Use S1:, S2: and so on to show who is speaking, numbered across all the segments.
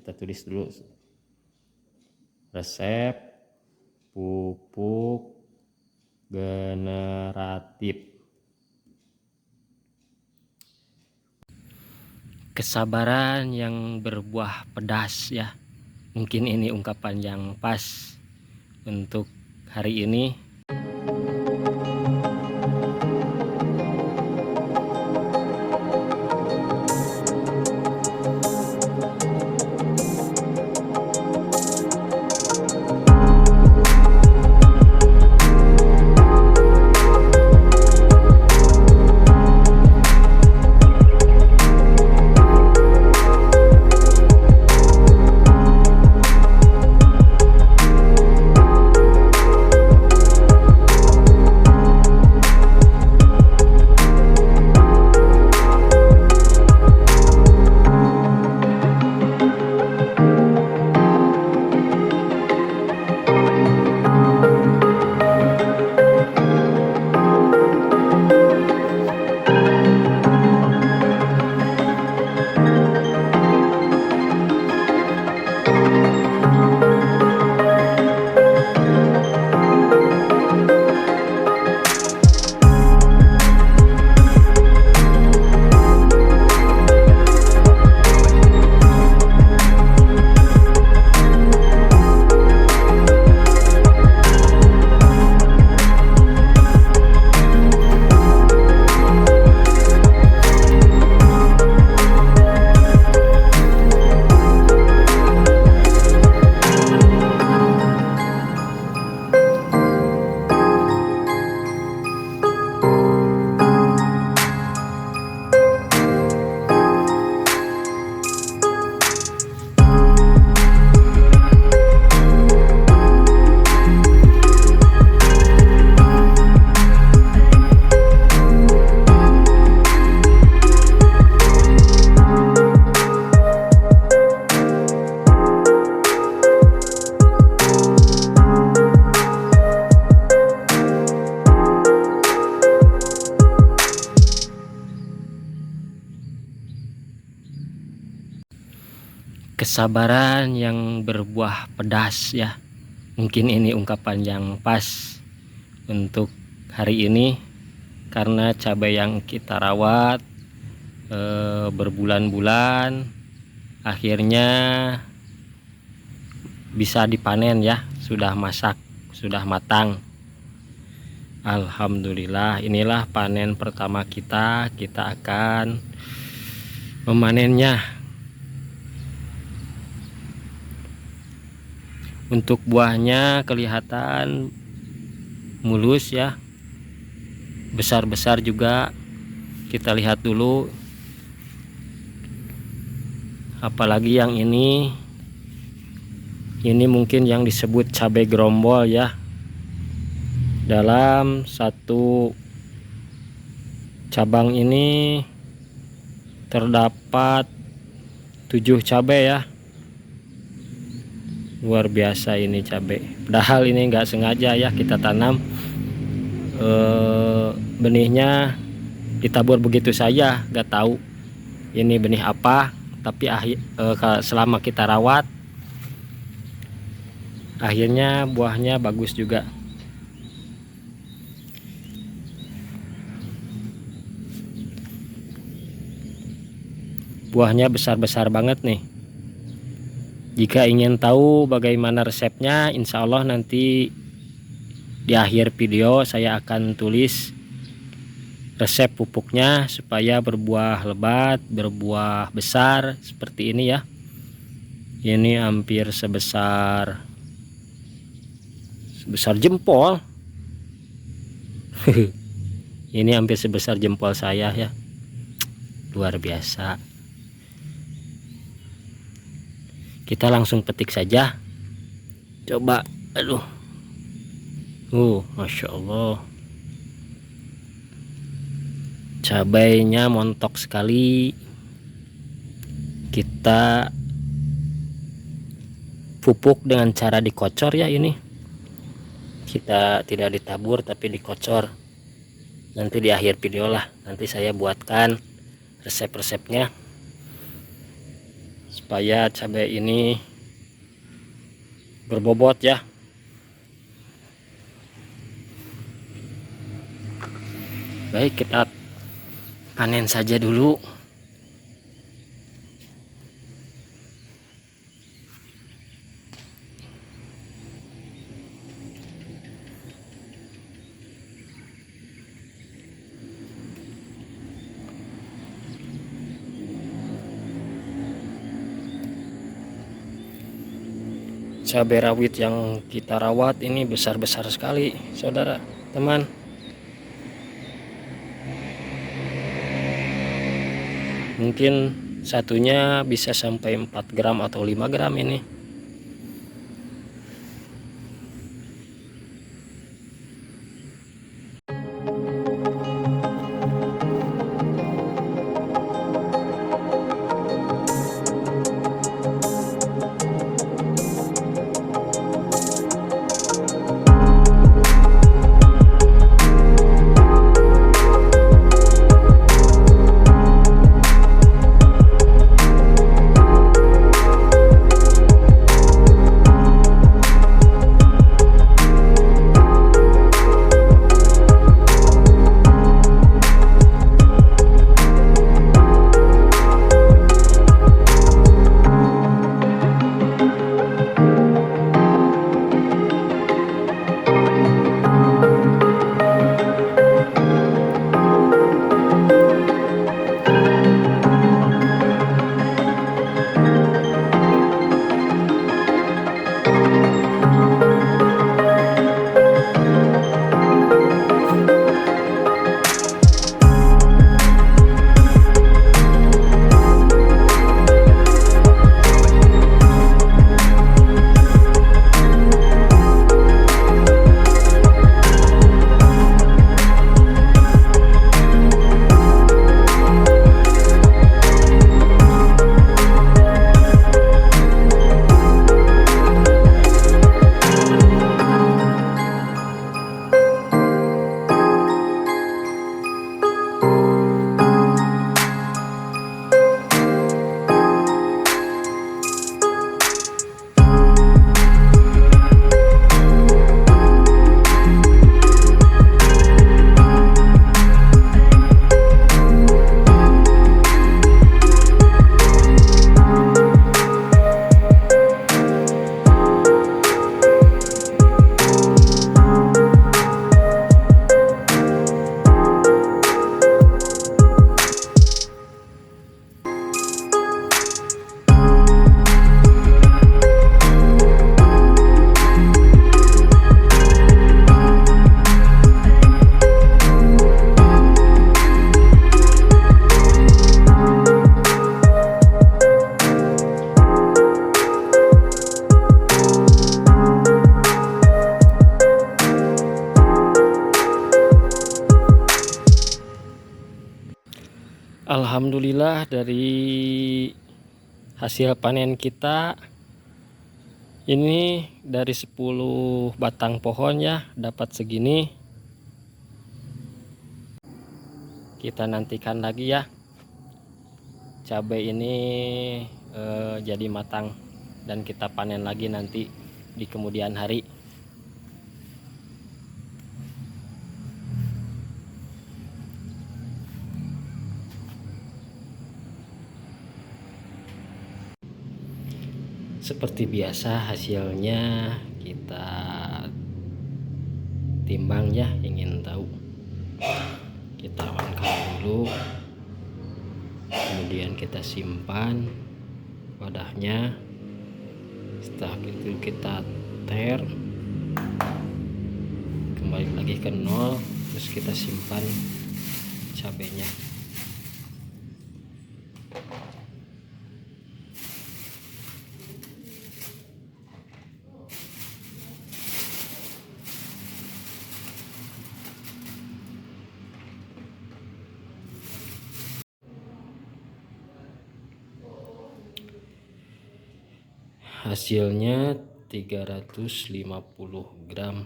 S1: kita tulis dulu resep pupuk generatif. Kesabaran yang berbuah pedas ya. Mungkin ini ungkapan yang pas untuk hari ini. Kesabaran yang berbuah pedas ya. Mungkin ini ungkapan yang pas untuk hari ini, karena cabai yang kita rawat berbulan-bulan akhirnya bisa dipanen ya, sudah masak, sudah matang. Alhamdulillah, inilah panen pertama kita akan memanennya. Untuk buahnya kelihatan mulus ya, besar-besar juga. Kita lihat dulu, apalagi yang ini mungkin yang disebut cabai gerombol ya. Dalam satu cabang ini terdapat 7 cabai ya. Luar biasa ini cabai, padahal ini enggak sengaja ya kita tanam, benihnya ditabur begitu saja, nggak tahu ini benih apa, tapi selama kita rawat akhirnya buahnya bagus juga. Buahnya besar-besar banget nih. Jika ingin tahu bagaimana resepnya, insya Allah nanti di akhir video saya akan tulis resep pupuknya supaya berbuah lebat, berbuah besar seperti ini ya. Ini hampir sebesar jempol. Ini hampir sebesar jempol saya ya. Luar biasa. Kita langsung petik saja. Coba, aduh. Masya Allah. Cabainya montok sekali. Kita pupuk dengan cara dikocor ya ini. Kita tidak ditabur tapi dikocor. Nanti di akhir video lah, nanti saya buatkan resep-resepnya supaya cabai ini berbobot ya. Baik, kita panen saja dulu. Cabai rawit yang kita rawat ini besar-besar sekali, saudara teman. Mungkin satunya bisa sampai 4 gram atau 5 gram ini. Alhamdulillah, dari hasil panen kita ini dari 10 batang pohon ya dapat segini. Kita nantikan lagi ya cabai ini jadi matang dan kita panen lagi nanti di kemudian hari. Seperti biasa hasilnya kita timbang ya, ingin tahu kita amankan dulu, kemudian kita simpan wadahnya. Setelah itu kita ter kembali lagi ke nol, terus kita simpan cabenya. Hasilnya 350 gram,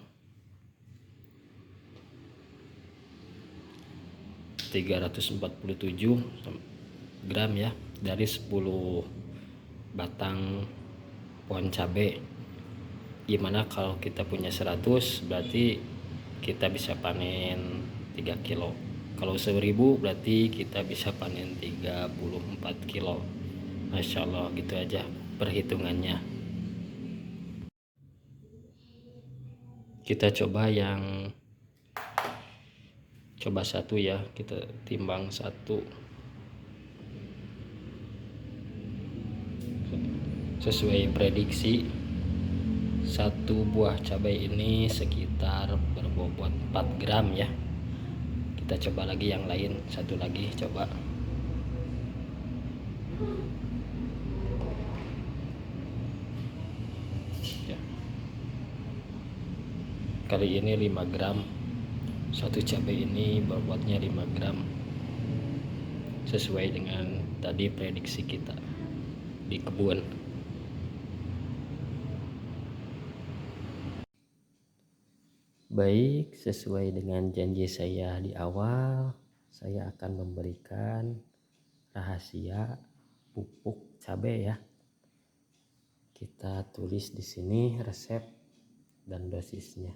S1: 347 gram ya dari 10 batang pohon cabai. Gimana kalau kita punya 100, berarti kita bisa panen 3 kilo. Kalau 1000 berarti kita bisa panen 34 kilo. Masya Allah, gitu aja perhitungannya. Kita coba satu ya, kita timbang satu. Sesuai prediksi, satu buah cabai ini sekitar berbobot 4 gram ya. Kita coba lagi yang lain, satu lagi coba. Ya. Kali ini 5 gram. Satu cabai ini bobotnya 5 gram. Sesuai dengan tadi prediksi kita di kebun. Baik, sesuai dengan janji saya di awal, saya akan memberikan rahasia pupuk cabai ya. Kita tulis di sini resep dan dosisnya.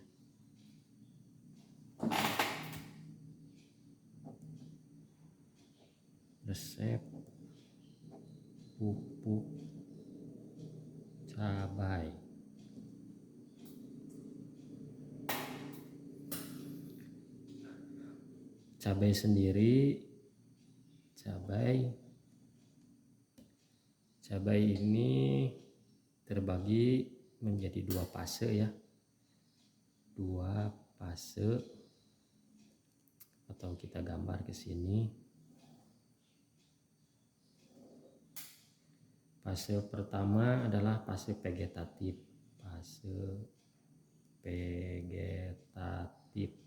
S1: Resep pupuk cabai. Cabai sendiri, cabai ini terbagi menjadi 2 fase ya. 2 fase, atau kita gambar ke sini. Fase pertama adalah fase vegetatif. Fase vegetatif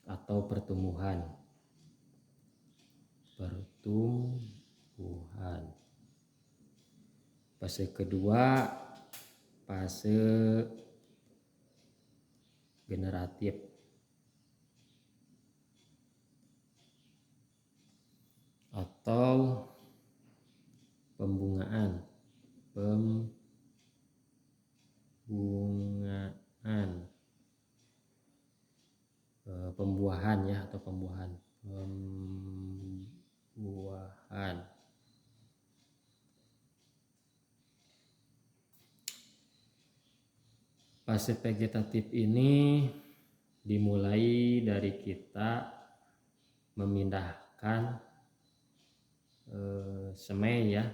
S1: atau pertumbuhan. Fase kedua, fase generatif atau pembungaan. Pembuahan ya, atau pembuahan. Fase vegetatif ini dimulai dari kita memindahkan semai ya.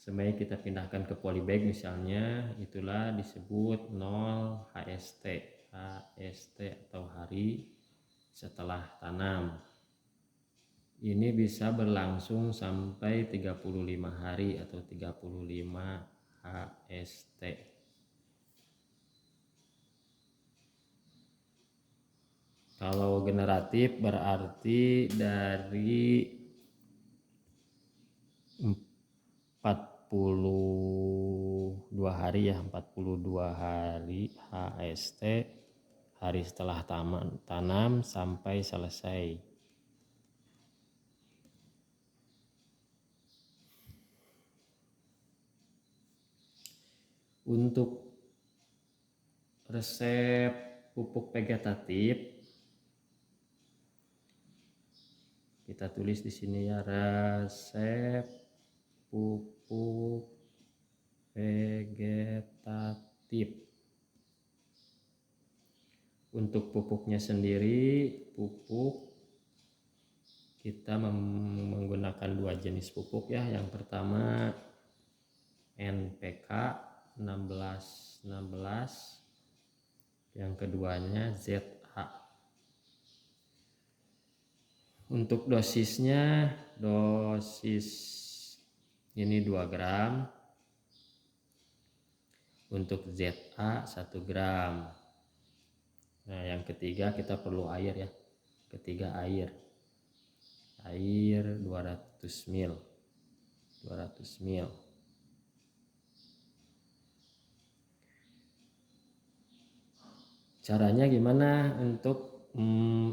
S1: Semai kita pindahkan ke polybag misalnya, itulah disebut 0 HST. HST atau hari setelah tanam. Ini bisa berlangsung sampai 35 hari atau 35 HST. Kalau generatif berarti dari 42 hari ya, 42 hari HST, hari setelah tanam sampai selesai. Untuk resep pupuk vegetatif kita tulis di sini ya, resep pupuk vegetatif. Untuk pupuknya sendiri, kita menggunakan 2 jenis pupuk ya. Yang pertama NPK 1616, yang keduanya ZA. Untuk dosisnya, ini 2 gram. Untuk ZA 1 gram. Nah, yang ketiga kita perlu air ya. Ketiga air 200 ml. Caranya gimana untuk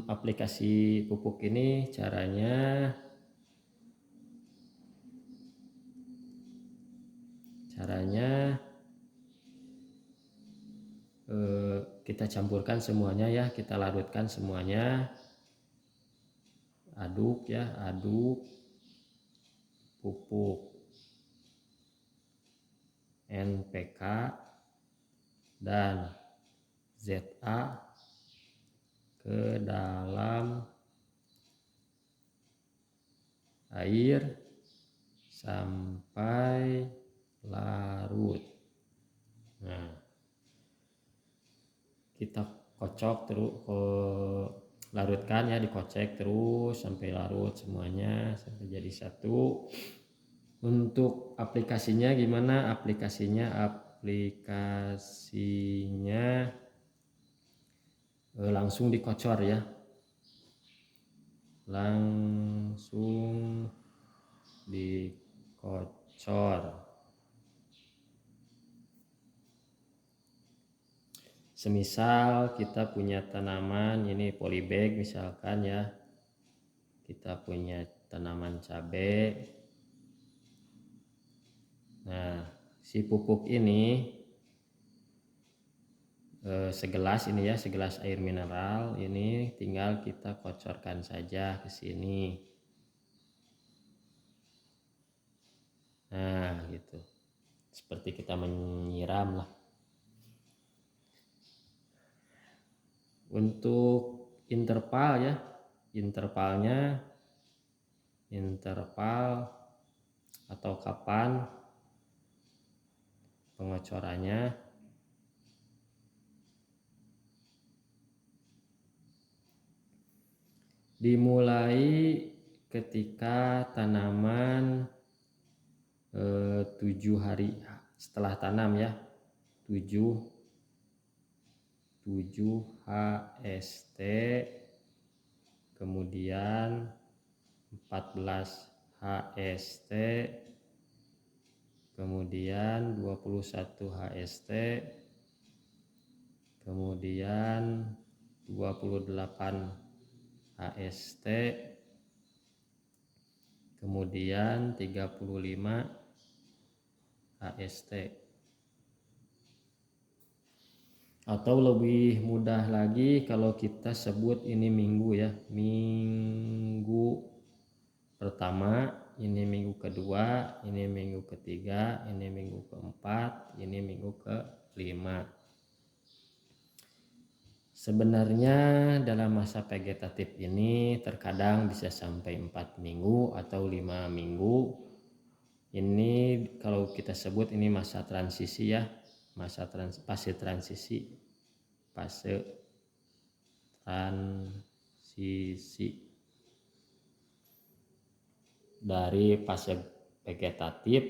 S1: aplikasi pupuk ini? Caranya Caranya kita campurkan semuanya ya, kita larutkan semuanya, aduk ya, aduk pupuk NPK dan ZA ke dalam air sampai larut. Nah, kita kocok terus, larutkan ya, dikocek terus sampai larut semuanya sampai jadi satu. Untuk aplikasinya gimana? Aplikasinya langsung dikocor ya, langsung dikocor. Semisal kita punya tanaman ini polybag misalkan ya, kita punya tanaman cabai. Nah, si pupuk ini segelas ini ya, segelas air mineral ini tinggal kita kocorkan saja ke sini. Nah, gitu. Seperti kita menyiram lah. Untuk interval ya, interval atau kapan pengocorannya dimulai ketika tanaman 7 hari setelah tanam ya, 7 HST, kemudian 14 HST, kemudian 21 HST, kemudian 28 HST, kemudian 35 HST. Atau lebih mudah lagi kalau kita sebut ini minggu ya, minggu pertama, ini minggu kedua, ini minggu ketiga, ini minggu keempat, ini minggu kelima. Sebenarnya dalam masa vegetatif ini terkadang bisa sampai 4 minggu atau 5 minggu. Ini kalau kita sebut ini masa transisi ya, fase transisi dari fase vegetatif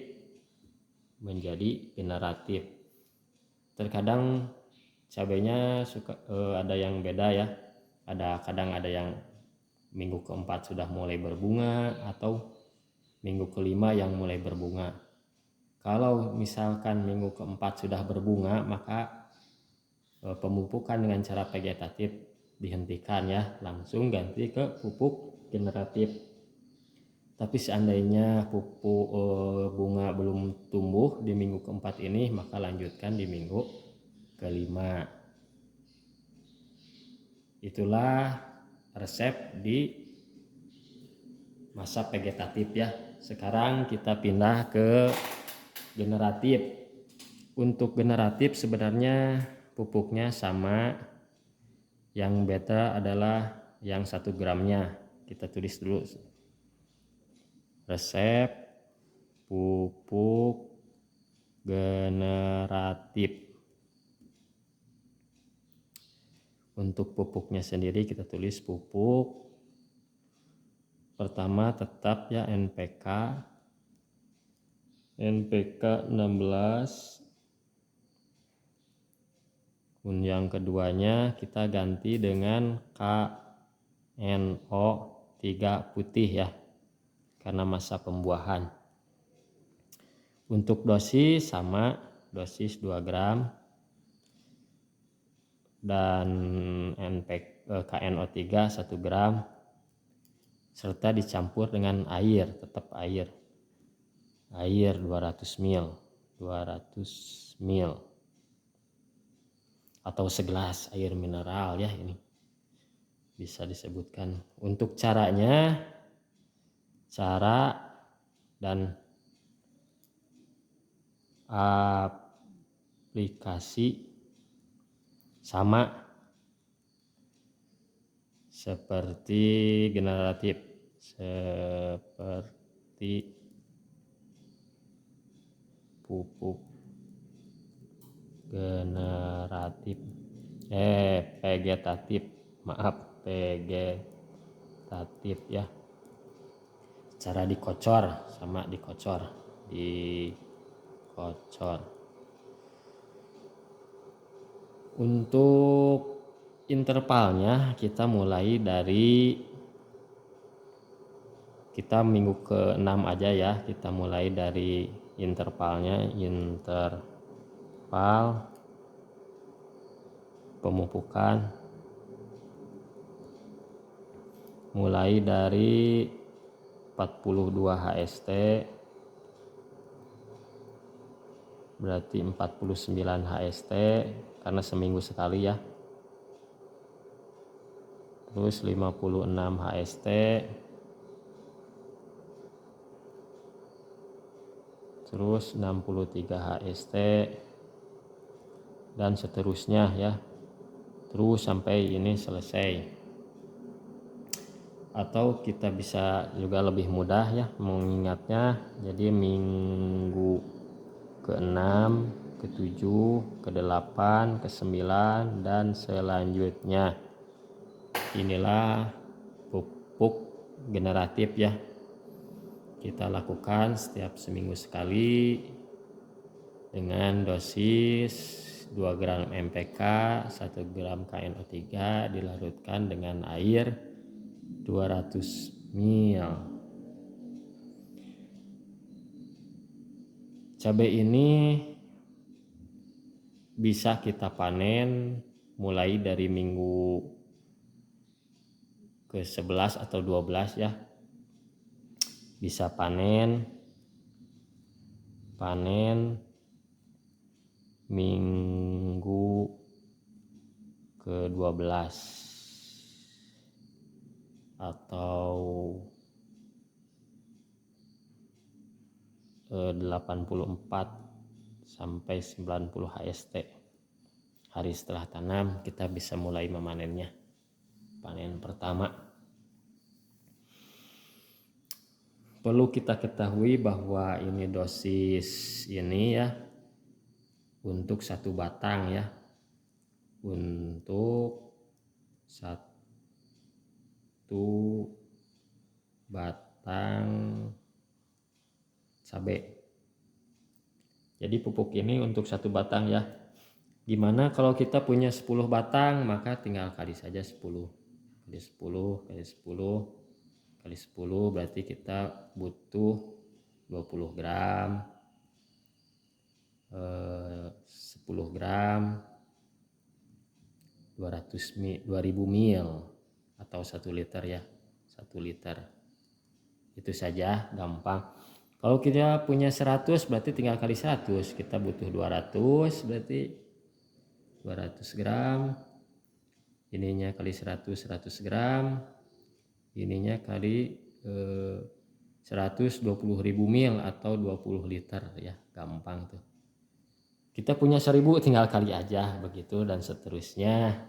S1: menjadi generatif. Terkadang cabainya ada yang beda ya, kadang ada yang minggu keempat sudah mulai berbunga atau minggu kelima yang mulai berbunga. Kalau misalkan minggu keempat sudah berbunga, maka pemupukan dengan cara vegetatif dihentikan ya, langsung ganti ke pupuk generatif. Tapi seandainya pupuk bunga belum tumbuh di minggu keempat ini, maka lanjutkan di minggu kelima. Itulah resep di masa vegetatif ya. Sekarang kita pindah ke generatif. Untuk generatif sebenarnya pupuknya sama, yang beda adalah yang 1 gramnya. Kita tulis dulu resep pupuk generatif. Untuk pupuknya sendiri kita tulis pupuk pertama tetap ya, NPK 16. Yang keduanya kita ganti dengan KNO 3 putih ya, karena masa pembuahan. Untuk dosis sama, dosis 2 gram dan KNO 3 1 gram, serta dicampur dengan air, tetap air 200 ml. 200 ml atau segelas air mineral ya, ini bisa disebutkan. Untuk caranya, cara dan aplikasi sama seperti generatif, seperti pupuk generatif, vegetatif, maaf, vegetatif ya. Cara dikocor sama dikocor. Untuk intervalnya kita mulai dari minggu ke-6 aja ya. Kita mulai dari interval pemupukan mulai dari 42 HST, berarti 49 HST karena seminggu sekali ya. Terus 56 HST, terus 63 HST, dan seterusnya ya, terus sampai ini selesai. Atau kita bisa juga lebih mudah ya mengingatnya, jadi minggu ke-6, ke-7, ke-8, ke-9 dan selanjutnya. Inilah pupuk generatif ya, kita lakukan setiap seminggu sekali dengan dosis 2 gram MPK, 1 gram KNO3 dilarutkan dengan air 200 ml. Cabai ini bisa kita panen mulai dari minggu ke-11 atau 12 ya. Bisa panen minggu ke-12 atau 84 sampai 90 HST. Hari setelah tanam kita bisa mulai memanennya. Panen pertama. Perlu kita ketahui bahwa ini dosis ini ya untuk satu batang ya. Untuk satu batang cabai. Jadi pupuk ini untuk satu batang ya. Gimana kalau kita punya 10 batang, maka tinggal kali saja 10 kali 10 kali 10 kali 10, berarti kita butuh 20 gram, 10 gram 2000 ml atau 1 liter ya, 1 liter. Itu saja, gampang. Kalau kita punya 100 berarti tinggal kali 100, kita butuh 200, berarti 200 gram, ininya kali 100 gram, ininya kali 120.000 ml atau 20 liter ya, gampang tuh. Kita punya 1000 tinggal kali aja begitu dan seterusnya.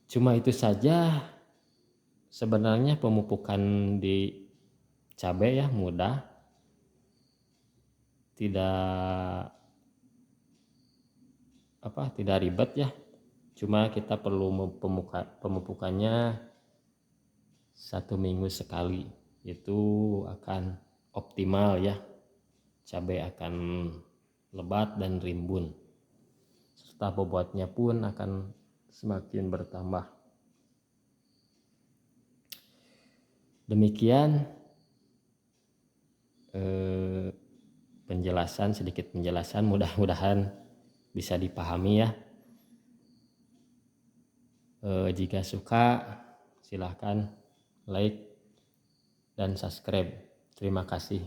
S1: Cuma itu saja sebenarnya pemupukan di cabai ya, mudah, tidak ribet ya. Cuma kita perlu pemupukannya 1 minggu sekali, itu akan optimal ya. Cabai akan lebat dan rimbun, serta bobotnya pun akan semakin bertambah. Demikian sedikit penjelasan, mudah-mudahan bisa dipahami ya. Jika suka silahkan like dan subscribe. Terima kasih.